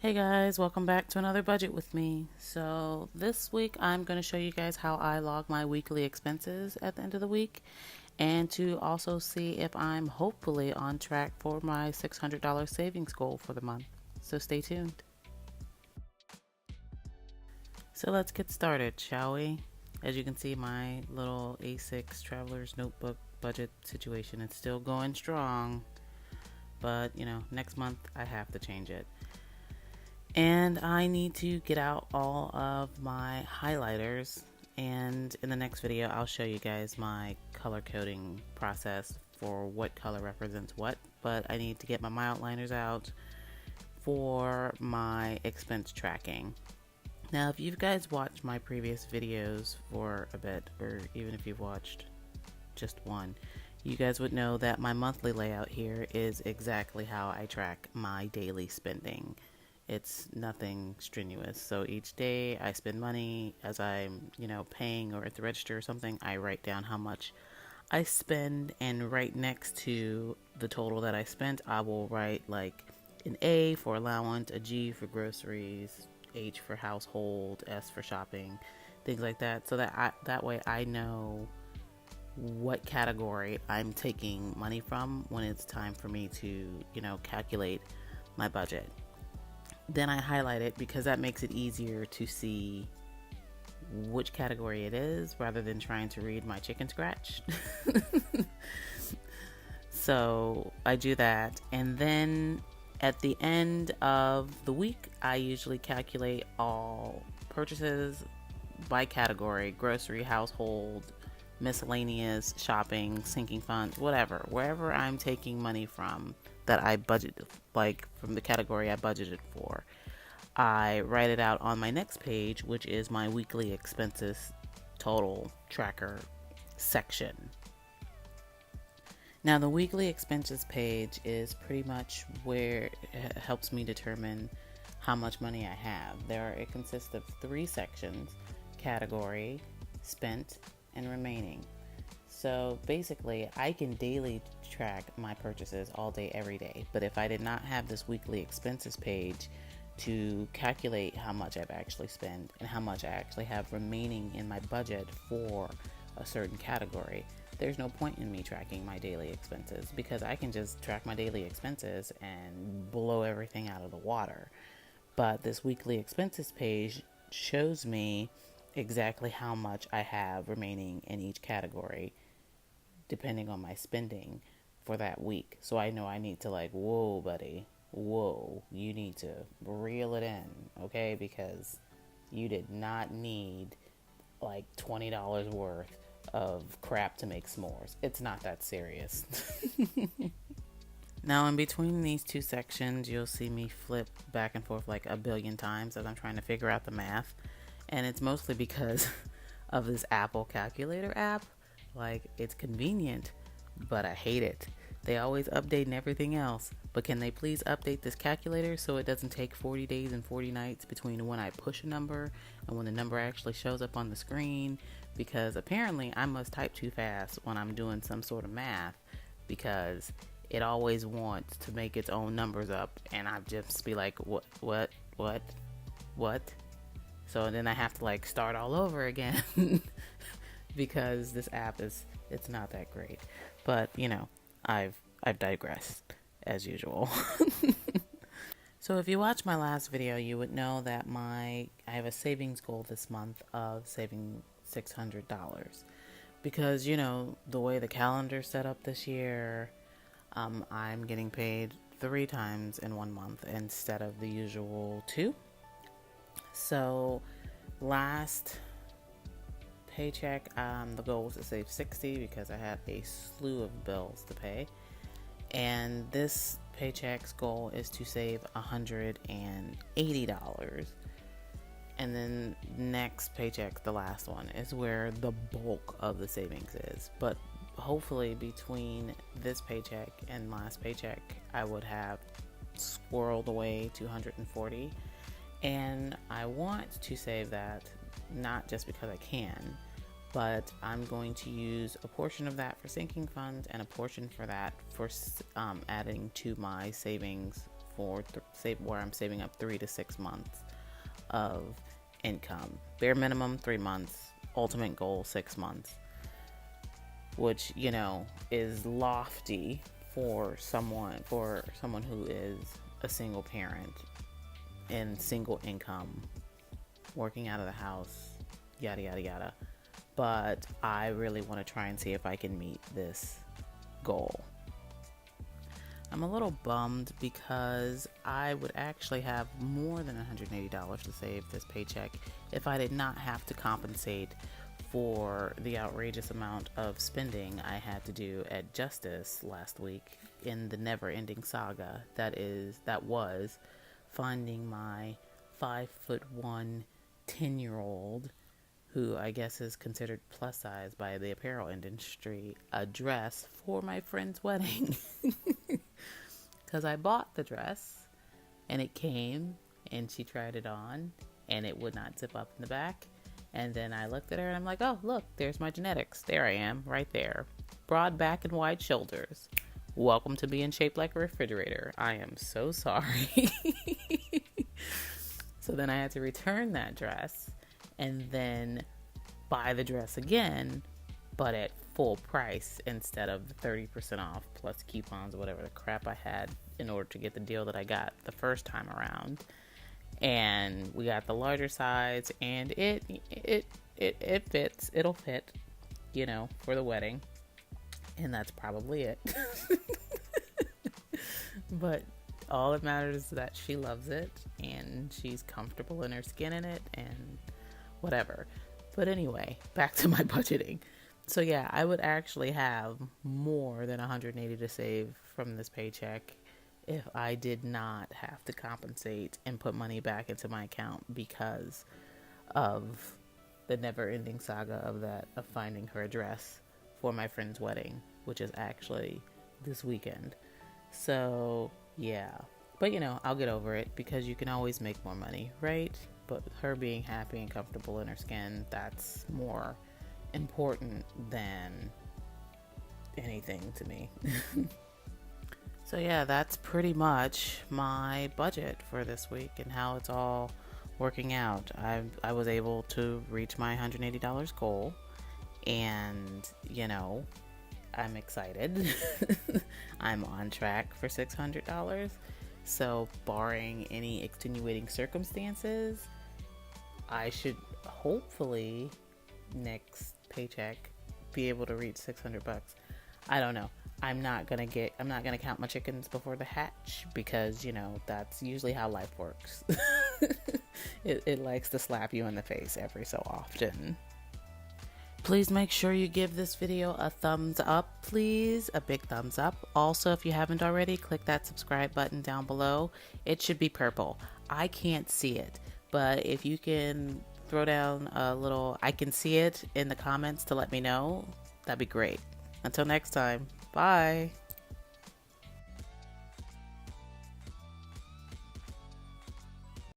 Hey guys, welcome back to another budget with me. So, this week I'm going to show you guys how I log my weekly expenses at the end of the week and to also see if I'm hopefully on track for my $600 savings goal for the month. So, stay tuned. So, let's get started, shall we? As you can see, my little A6 Traveler's Notebook budget situation is still going strong, but next month I have to change it. And I need to get out all of my highlighters, and in the next video I'll show you guys my color coding process for what color represents what, but I need to get my outliners out for my expense tracking. Now if you guys watched my previous videos for a bit, or even if you've watched just one, you guys would know that my monthly layout here is exactly how I track my daily spending. It's nothing strenuous. So each day I spend money as I'm, paying or at the register or something, I write down how much I spend, and right next to the total that I spent, I will write like an A for allowance, a G for groceries, H for household, S for shopping, things like that. So that way I know what category I'm taking money from when it's time for me to, calculate my budget. Then I highlight it because that makes it easier to see which category it is rather than trying to read my chicken scratch. So I do that, and then at the end of the week I usually calculate all purchases by category: grocery, household, miscellaneous, shopping, sinking funds, whatever, wherever I'm taking money from that I budgeted, like from the category I budgeted for. I write it out on my next page, which is my weekly expenses total tracker section. Now, the weekly expenses page is pretty much where it helps me determine how much money I have. It consists of 3 sections: category, spent, and remaining. So basically, I can daily track my purchases all day, every day. But if I did not have this weekly expenses page to calculate how much I've actually spent and how much I actually have remaining in my budget for a certain category, there's no point in me tracking my daily expenses, because I can just track my daily expenses and blow everything out of the water. But this weekly expenses page shows me exactly how much I have remaining in each category depending on my spending for that week. So I know I need to, like, whoa buddy, whoa, you need to reel it in, okay? Because you did not need like $20 worth of crap to make s'mores. It's not that serious. Now, in between these 2 sections, you'll see me flip back and forth like a billion times as I'm trying to figure out the math. And it's mostly because of this Apple calculator app. Like, it's convenient, but I hate it. They always update and everything else, but can they please update this calculator so it doesn't take 40 days and 40 nights between when I push a number and when the number actually shows up on the screen? Because apparently I must type too fast when I'm doing some sort of math, because it always wants to make its own numbers up, and I just be like, what? So then I have to like start all over again because this app it's not that great. But I've digressed as usual. So if you watched my last video, you would know that I have a savings goal this month of saving $600, because the way the calendar's set up this year, I'm getting paid 3 times in 1 month instead of the usual 2. So last paycheck, the goal was to save $60 because I had a slew of bills to pay, and this paycheck's goal is to save $180. And then next paycheck, the last one, is where the bulk of the savings is. But hopefully between this paycheck and last paycheck, I would have squirreled away $240. And I want to save that, not just because I can, but I'm going to use a portion of that for sinking funds and a portion for that for adding to my savings for where I'm saving up 3 to 6 months of income. Bare minimum 3 months, ultimate goal 6 months, which, you know, is lofty for someone who is a single parent and single income, working out of the house, yada yada yada. But I really want to try and see if I can meet this goal. I'm a little bummed because I would actually have more than $180 to save this paycheck if I did not have to compensate for the outrageous amount of spending I had to do at Justice last week in the never-ending saga that was finding my 5'1" 10-year-old, who I guess is considered plus size by the apparel industry, a dress for my friend's wedding. Because I bought the dress and it came and she tried it on and it would not zip up in the back. And then I looked at her and I'm like, oh, look, there's my genetics. There I am, right there. Broad back and wide shoulders. Welcome to being shaped like a refrigerator. I am so sorry. So then I had to return that dress and then buy the dress again, but at full price instead of the 30% off plus coupons or whatever the crap I had in order to get the deal that I got the first time around. And we got the larger size, and it fits. It'll fit, you know, for the wedding, and that's probably it. But all that matters is that she loves it and she's comfortable in her skin in it and whatever. But anyway, back to my budgeting. So yeah, I would actually have more than $180 to save from this paycheck if I did not have to compensate and put money back into my account because of the never-ending saga of finding her address for my friend's wedding, which is actually this weekend. So yeah, but you know, I'll get over it because you can always make more money, right? But her being happy and comfortable in her skin, that's more important than anything to me. So yeah, that's pretty much my budget for this week and how it's all working out. I was able to reach my $180 goal, and you know, I'm excited. I'm on track for $600. So barring any extenuating circumstances, I should hopefully next paycheck be able to reach $600. I don't know. I'm not gonna count my chickens before the hatch because, you know, that's usually how life works. It likes to slap you in the face every so often. Please make sure you give this video a thumbs up, please. A big thumbs up. Also, if you haven't already, click that subscribe button down below. It should be purple. I can't see it, but if you can throw down a little I can see it in the comments to let me know, that'd be great. Until next time, bye.